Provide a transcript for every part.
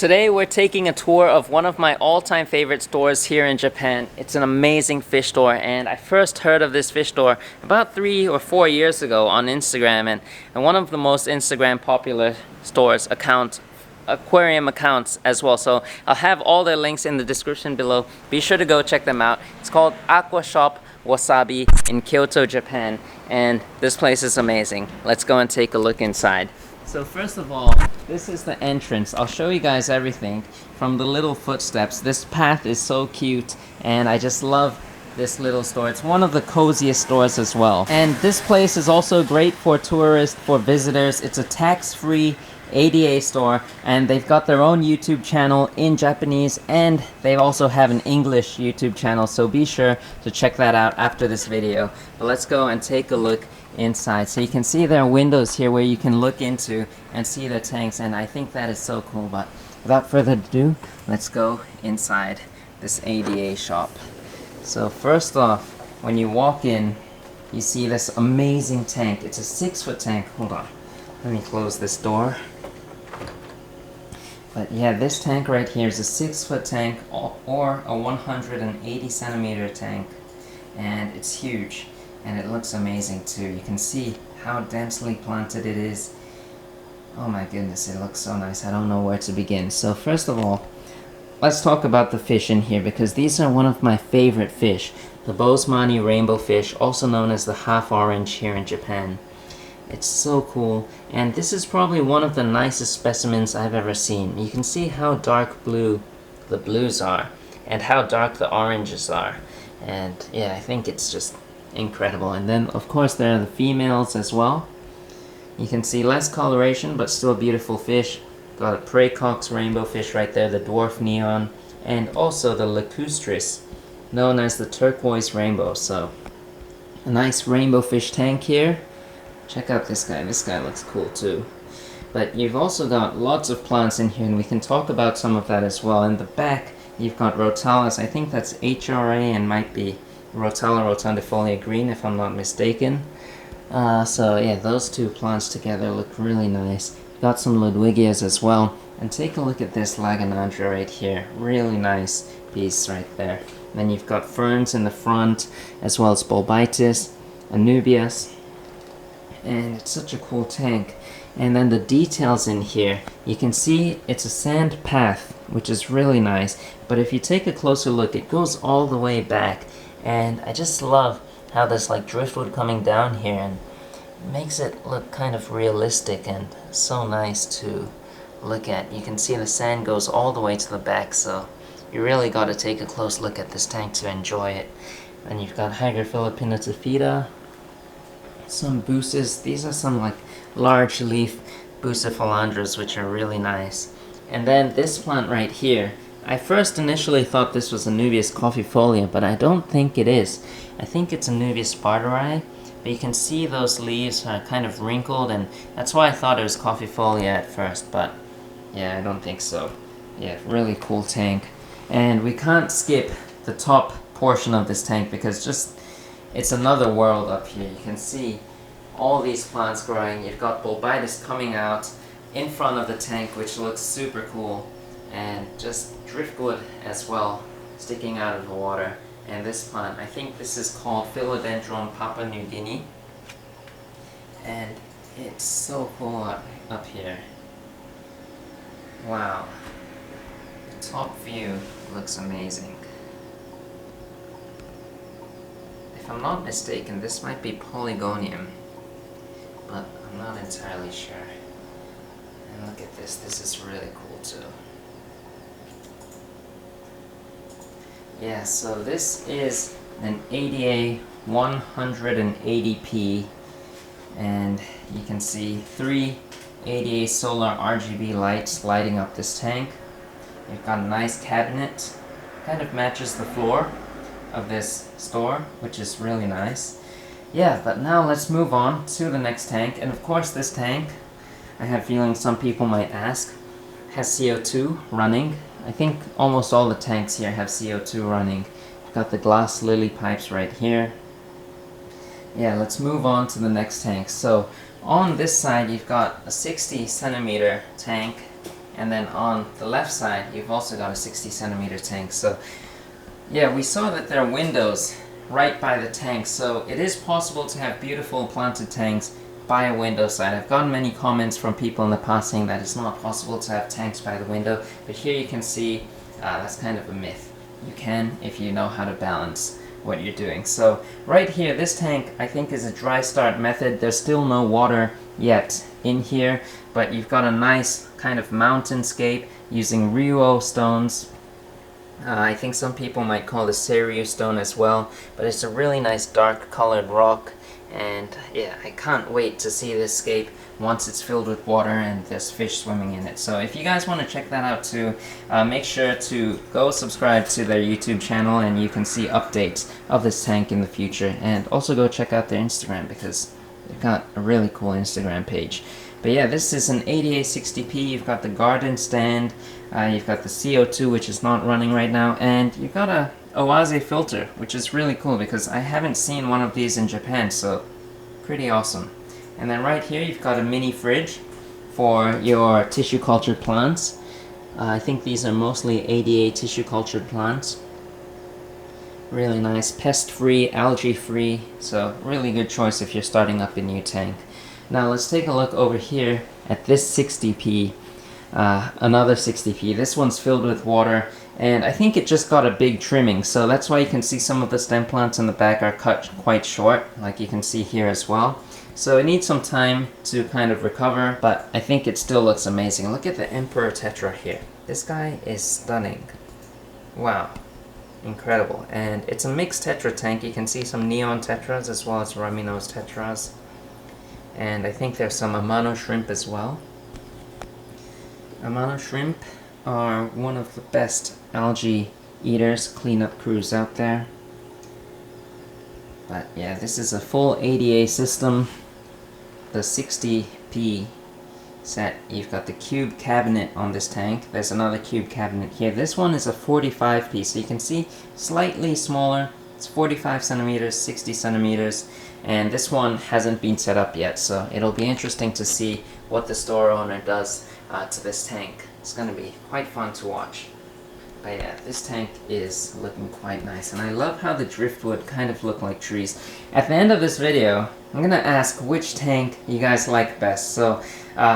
today we're taking a tour of one of my all-time favorite stores here in Japan. It's an amazing fish store, and I first heard of this fish store about 3 or 4 years ago on Instagram, and one of the most Instagram popular stores aquarium accounts as well. So I'll have all their links in the description below. Be sure to go check them out. It's called AQUASHOP wasabi in Kyoto, Japan, and this place is amazing. Let's go and take a look inside. So first of all, this is the entrance. I'll show you guys everything from the little footsteps. This path is so cute, and I just love this little store. It's one of the coziest stores as well. And this place is also great for tourists, for visitors. It's a tax-free ADA store, and they've got their own YouTube channel in Japanese, and they also have an English YouTube channel, so be sure to check that out after this video. But let's go and take a look inside. So you can see there are windows here where you can look into and see the tanks, and I think that is so cool. But without further ado, let's go inside this ADA shop. So first off, when you walk in, you see this amazing tank. It's a 6-foot tank. Hold on, let me close this door. But yeah, this tank right here is a 6-foot tank or a 180 centimeter tank, and it's huge. And it looks amazing too. You can see how densely planted it is. Oh my goodness, it looks so nice. I don't know where to begin. So first of all, let's talk about the fish in here, because these are one of my favorite fish. The Bozeman rainbow fish, also known as the half orange here in Japan. It's so cool, and this is probably one of the nicest specimens I've ever seen. You can see how dark blue the blues are and how dark the oranges are. And yeah, I think it's just incredible. And then of course there are the females as well. You can see less coloration but still beautiful fish. Got a Praecox rainbow fish right there, the dwarf neon, and also the lacustris, known as the turquoise rainbow. So a nice rainbow fish tank here. Check out this guy. This guy looks cool too. But you've also got lots of plants in here, and we can talk about some of that as well. In the back you've got Rotalis. I think that's HRA and might be Rotala rotundifolia green if I'm not mistaken. So yeah, those two plants together look really nice. Got some Ludwigias as well. And take a look at this Laganandra right here. Really nice piece right there. Then you've got ferns in the front, as well as Bulbitis, Anubias. And it's such a cool tank. And then the details in here, you can see it's a sand path, which is really nice. But if you take a closer look, it goes all the way back. And I just love how there's like driftwood coming down here, and it makes it look kind of realistic and so nice to look at. You can see the sand goes all the way to the back, so you really got to take a close look at this tank to enjoy it. And you've got Hygrophila, some buces. These are some like large leaf bucephalandras, which are really nice. And then this plant right here, I first initially thought this was Anubias coffeefolia, but I don't think it is. I think it's Anubias sparteri, but you can see those leaves are kind of wrinkled, and that's why I thought it was coffeefolia at first, but yeah, I don't think so. Yeah, really cool tank. And we can't skip the top portion of this tank, because just it's another world up here. You can see all these plants growing. You've got Bulbitis coming out in front of the tank, which looks super cool, and just driftwood as well sticking out of the water. And this plant, I think this is called Philodendron Papua New Guinea, and it's so cool up here. Wow, the top view looks amazing. If I'm not mistaken, this might be Polygonium, but I'm not entirely sure. And look at this, this is really cool too. Yeah, so this is an ADA 180p, and you can see 3 ADA solar RGB lights lighting up this tank. You've got a nice cabinet, kind of matches the floor of this store, which is really nice. Yeah, but now let's move on to the next tank. And of course this tank, I have a feeling some people might ask, has CO2 running. I think almost all the tanks here have CO2 running. You've got the glass lily pipes right here. Yeah, let's move on to the next tank. So on this side you've got a 60 centimeter tank, and then on the left side you've also got a 60 centimeter tank. So yeah, we saw that there are windows right by the tank, so it is possible to have beautiful planted tanks by a window side. I've gotten many comments from people in the past saying that it's not possible to have tanks by the window, but here you can see that's kind of a myth. You can if you know how to balance what you're doing. So right here, this tank I think is a dry start method. There's still no water yet in here, but you've got a nice kind of mountainscape using Ryuo stones. I think some people might call this Seiryu stone as well, but it's a really nice dark colored rock, and yeah, I can't wait to see this scape once it's filled with water and there's fish swimming in it. So if you guys want to check that out too, make sure to go subscribe to their YouTube channel and you can see updates of this tank in the future, and also go check out their Instagram because they've got a really cool Instagram page. But yeah, this is an ADA60P. You've got the garden stand, you've got the CO2, which is not running right now, and you've got a Owase filter, which is really cool because I haven't seen one of these in Japan, so pretty awesome. And then right here you've got a mini fridge for your tissue cultured plants. I think these are mostly ADA tissue cultured plants. Really nice, pest free, algae free, so really good choice if you're starting up a new tank. Now let's take a look over here at this 60p, another 60p. This one's filled with water, and I think it just got a big trimming, so that's why you can see some of the stem plants in the back are cut quite short, like you can see here as well. So it needs some time to kind of recover, but I think it still looks amazing. Look at the Emperor Tetra here. This guy is stunning. Wow. Incredible. And it's a mixed tetra tank. You can see some neon tetras as well as rummy nose tetras. And I think there's some Amano shrimp as well. Amano shrimp are one of the best algae eaters, cleanup crews out there. But yeah, this is a full ADA system. The 60p set. You've got the cube cabinet on this tank. There's another cube cabinet here. This one is a 45p, so you can see slightly smaller. It's 45 centimeters, 60 centimeters, and this one hasn't been set up yet, so it'll be interesting to see what the store owner does to this tank. It's going to be quite fun to watch. But yeah, this tank is looking quite nice, and I love how the driftwood kind of look like trees. At the end of this video, I'm going to ask which tank you guys like best, so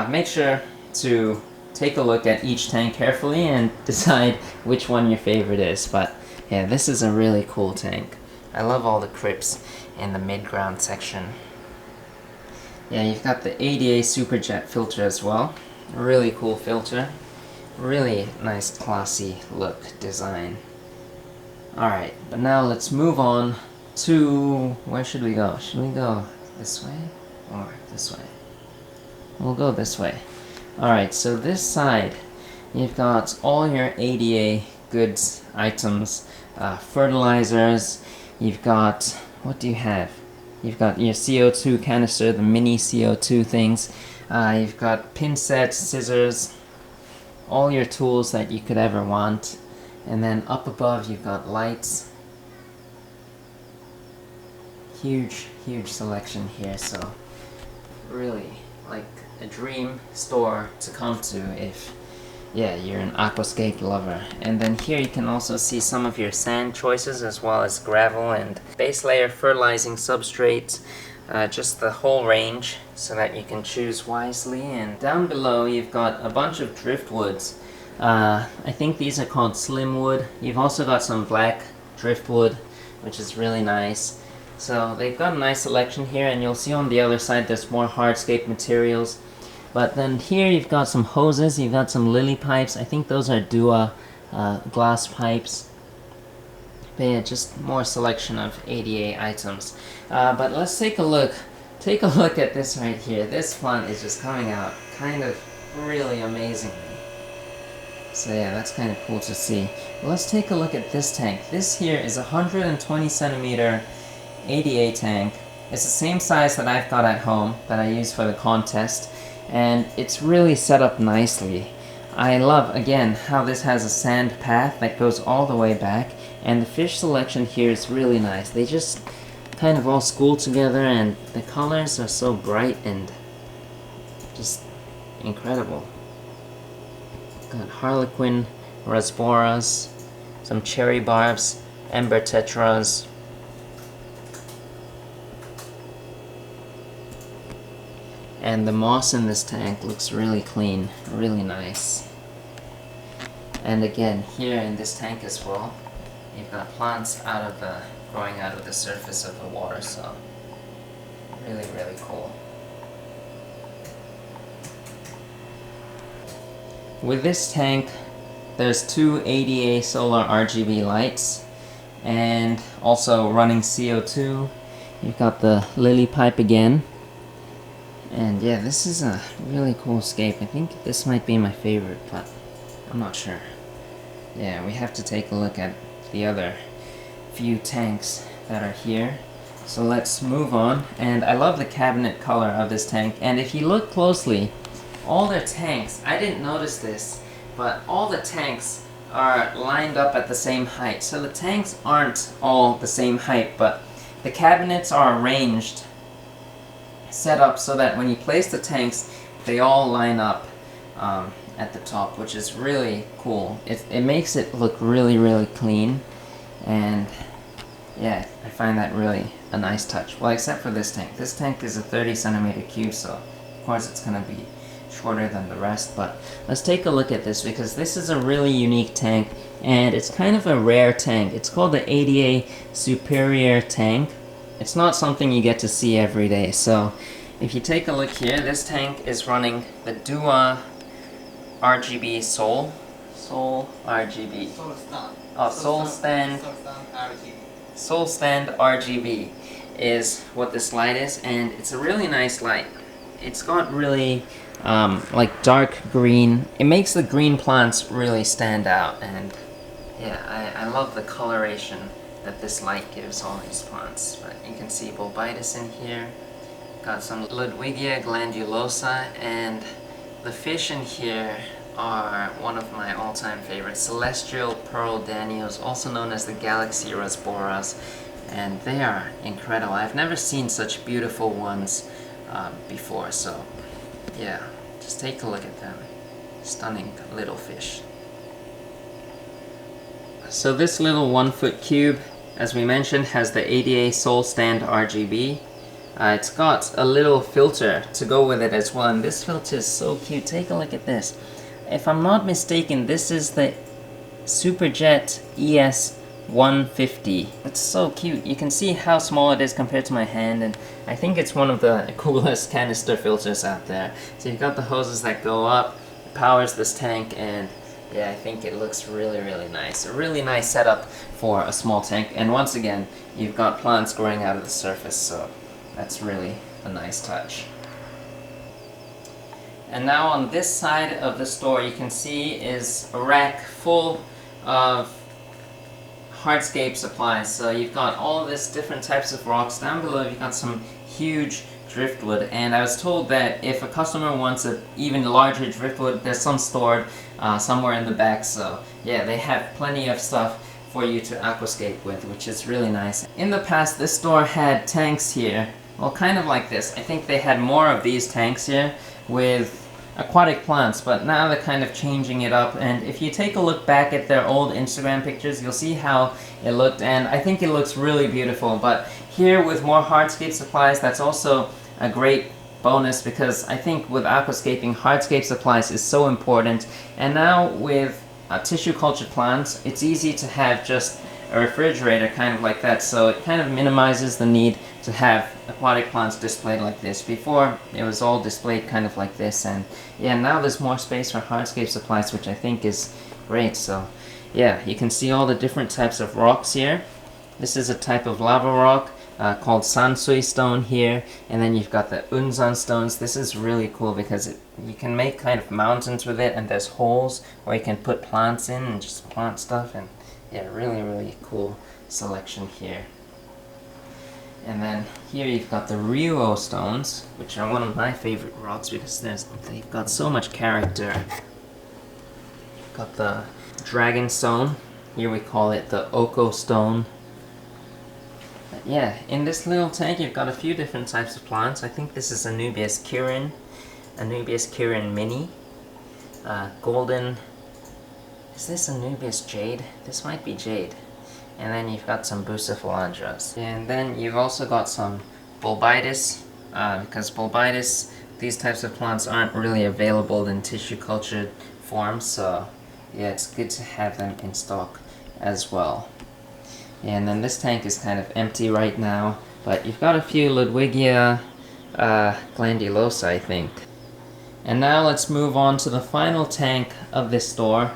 make sure to take a look at each tank carefully and decide which one your favorite is. But yeah, this is a really cool tank. I love all the crypts in the mid-ground section. Yeah, you've got the ADA Superjet filter as well. A really cool filter. Really nice, classy look, design. Alright, but now let's move on to... where should we go? Should we go this way or this way? We'll go this way. Alright, so this side, you've got all your ADA goods, items, fertilizers. You've got... what do you have? You've got your CO2 canister, the mini CO2 things. You've got pin sets, scissors, all your tools that you could ever want. And then up above you've got lights. Huge, huge selection here, so really like a dream store to come to if, yeah, you're an aquascape lover. And then here you can also see some of your sand choices as well as gravel and base layer fertilizing substrates. Just the whole range so that you can choose wisely. And down below you've got a bunch of driftwoods. I think these are called slim wood. You've also got some black driftwood, which is really nice. So they've got a nice selection here, and you'll see on the other side there's more hardscape materials. But then here you've got some hoses, you've got some lily pipes. I think those are Dua glass pipes. But yeah, just more selection of ADA items. But let's take a look. Take a look at this right here. This plant is just coming out kind of really amazingly. So yeah, that's kind of cool to see. Let's take a look at this tank. This here is a 120 centimeter ADA tank. It's the same size that I've got at home that I use for the contest, and it's really set up nicely. I love, again, how this has a sand path that goes all the way back, and the fish selection here is really nice. They just kind of all school together, and the colors are so bright and just incredible. Got 𝗯𝘂𝗀𝗀𝘀𝗀𝘀, some cherry barbs, ember tetras. And the moss in this tank looks really clean, really nice. And again, here in this tank as well, you've got plants growing out of the surface of the water, so really, really cool. With this tank, there's two ADA solar RGB lights, and also running CO2. You've got the lily pipe again. And yeah, this is a really cool scape. I think this might be my favorite, but I'm not sure. Yeah, we have to take a look at the other few tanks that are here. So let's move on. And I love the cabinet color of this tank. And if you look closely, all their tanks, I didn't notice this, but all the tanks are lined up at the same height. So the tanks aren't all the same height, but the cabinets are arranged, set up so that when you place the tanks, they all line up at the top, which is really cool. It makes it look really, really clean, and yeah, I find that really a nice touch. Well, except for this tank. This tank is a 30 centimeter cube, so of course it's gonna be shorter than the rest, but let's take a look at this because this is a really unique tank, and it's kind of a rare tank. It's called the ADA Superior tank. It's not something you get to see every day. So if you take a look here, this tank is running the Dua RGB Soul RGB. Soul Stand RGB is what this light is, and it's a really nice light. It's got really like dark green. It makes the green plants really stand out, and yeah, I love the coloration that this light gives all these plants. But you can see 𝗶𝗶𝗶𝗀𝘀𝘀 in here. Got some 𝗲𝘂𝗾𝗀𝗀𝘀𝘀, glandulosa, and the fish in here are one of my all-time favorites, celestial pearl danios, also known as the galaxy rasboras, and they are incredible. I've never seen such beautiful ones before, so yeah, just take a look at them. Stunning little fish. So this little 1 foot cube, as we mentioned, has the ADA Soul Stand RGB. It's got a little filter to go with it as well, and this filter is so cute. Take a look at this. If I'm not mistaken, this is the Superjet ES150. It's so cute. You can see how small it is compared to my hand, and I think it's one of the coolest canister filters out there. So you've got the hoses that go up, it powers this tank, and yeah, I think it looks really, really nice. A really nice setup for a small tank, and once again, you've got plants growing out of the surface, so that's really a nice touch. And now on this side of the store, you can see is a rack full of hardscape supplies. So you've got all this different types of rocks. Down below you've got some huge driftwood, and I was told that if a customer wants an even larger driftwood, there's some stored somewhere in the back. So yeah, they have plenty of stuff for you to aquascape with, which is really nice. In the past, this store had tanks here, well, kind of like this. I think they had more of these tanks here with aquatic plants, but now they're kind of changing it up. And if you take a look back at their old Instagram pictures, you'll see how it looked, and I think it looks really beautiful. But here with more hardscape supplies, that's also a great bonus, because I think with aquascaping, hardscape supplies is so important. And now with tissue cultured plants, it's easy to have just a refrigerator kind of like that, so it kind of minimizes the need to have aquatic plants displayed like this. Before, it was all displayed kind of like this, and yeah, now there's more space for hardscape supplies, which I think is great. So yeah, you can see all the different types of rocks here. This is a type of lava rock called Sansui stone here, and then you've got the Unzan stones. This is really cool because you can make kind of mountains with it, and there's holes where you can put plants in and just plant stuff, and yeah, really, really cool selection here. And then here you've got the Ryuo stones, which are one of my favorite rocks because they've got so much character. You've got the dragon stone. Here we call it the Oko stone. But yeah, in this little tank you've got a few different types of plants. I think this is Anubias Kirin Mini, golden Is this Anubias jade? This might be jade. And then you've got some bucephalandras. And then you've also got some bulbitis, because bulbitis, these types of plants aren't really available in tissue cultured form, so yeah, it's good to have them in stock as well. And then this tank is kind of empty right now, but you've got a few Ludwigia glandulosa, I think. And now let's move on to the final tank of this store,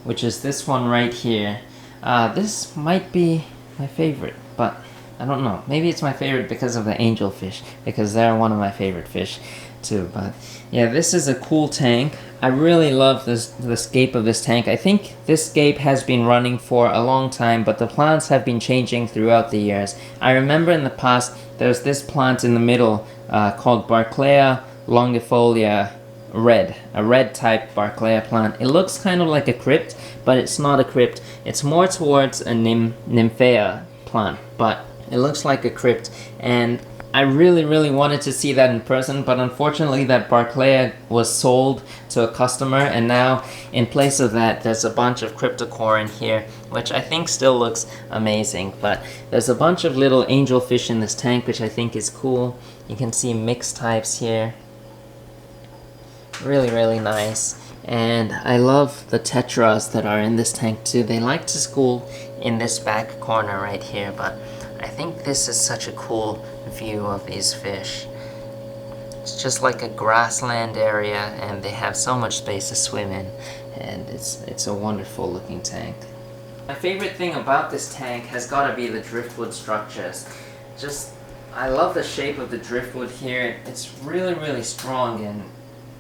which is this one right here. This might be my favorite, but I don't know. Maybe it's my favorite because of the angelfish, because they're one of my favorite fish too. But yeah, this is a cool tank. I really love the scape of this tank. I think this scape has been running for a long time, but the plants have been changing throughout the years. I remember in the past, there's this plant in the middle called Barclaya longifolia red, a red type Barclaya plant. It looks kind of like a crypt, but it's not a crypt. It's more towards a nymphea plant, but it looks like a crypt. And I really wanted to see that in person, but unfortunately that Barclaya was sold to a customer, and now in place of that there's a bunch of cryptocore in here, which I think still looks amazing. But there's a bunch of little angelfish in this tank, which I think is cool. You can see mixed types here. Really nice. And I love the tetras that are in this tank too. They like to school in this back corner right here, but I think this is such a cool view of these fish. It's just like a grassland area, and they have so much space to swim in, and it's a wonderful looking tank. My favorite thing about this tank has got to be the driftwood structures. I love the shape of the driftwood here. It's really strong, and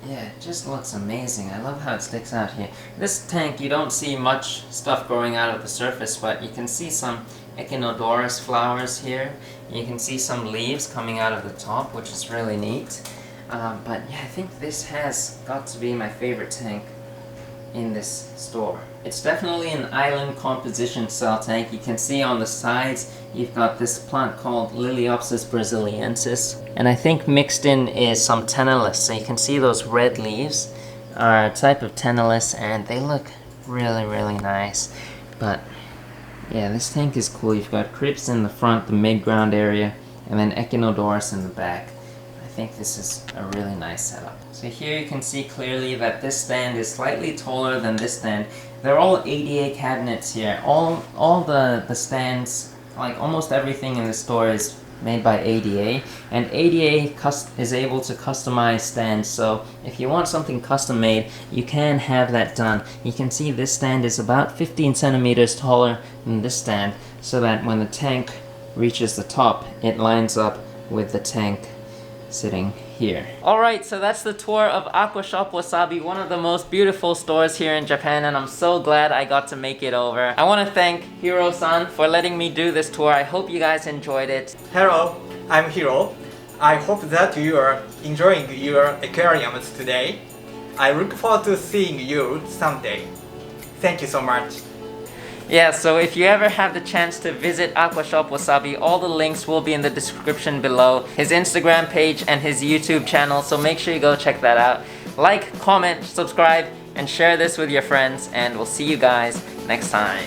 yeah, it just looks amazing. I love how it sticks out here. This tank, you don't see much stuff growing out of the surface, but you can see some Echinodorus flowers here. You can see some leaves coming out of the top, which is really neat. But yeah, I think this has got to be my favorite tank in this store. It's definitely an island composition cell tank. You can see on the sides you've got this plant called Liliopsis brasiliensis, and I think mixed in is some Tenellus. So you can see those red leaves are a type of Tenellus, and they look really nice. But yeah, this tank is cool. You've got crypts in the front, the mid-ground area, and then Echinodorus in the back. I think this is a really nice setup. So here you can see clearly that this stand is slightly taller than this stand. They're all ADA cabinets here. All the stands, like almost everything in the store is made by ADA, and ADA is able to customize stands, so if you want something custom made, you can have that done. You can see this stand is about 15 centimeters taller than this stand, so that when the tank reaches the top, it lines up with the tank sitting here. Alright, so that's the tour of AQUASHOP wasabi, one of the most beautiful stores here in Japan, and I'm so glad I got to make it over. I want to thank Hiro-san for letting me do this tour. I hope you guys enjoyed it. Hello, I'm Hiro. I hope that you are enjoying your aquariums today. I look forward to seeing you someday. Thank you so much. Yeah, so if you ever have the chance to visit AQUASHOP wasabi, all the links will be in the description below. His Instagram page and his YouTube channel, so make sure you go check that out. Like, comment, subscribe, and share this with your friends, and we'll see you guys next time.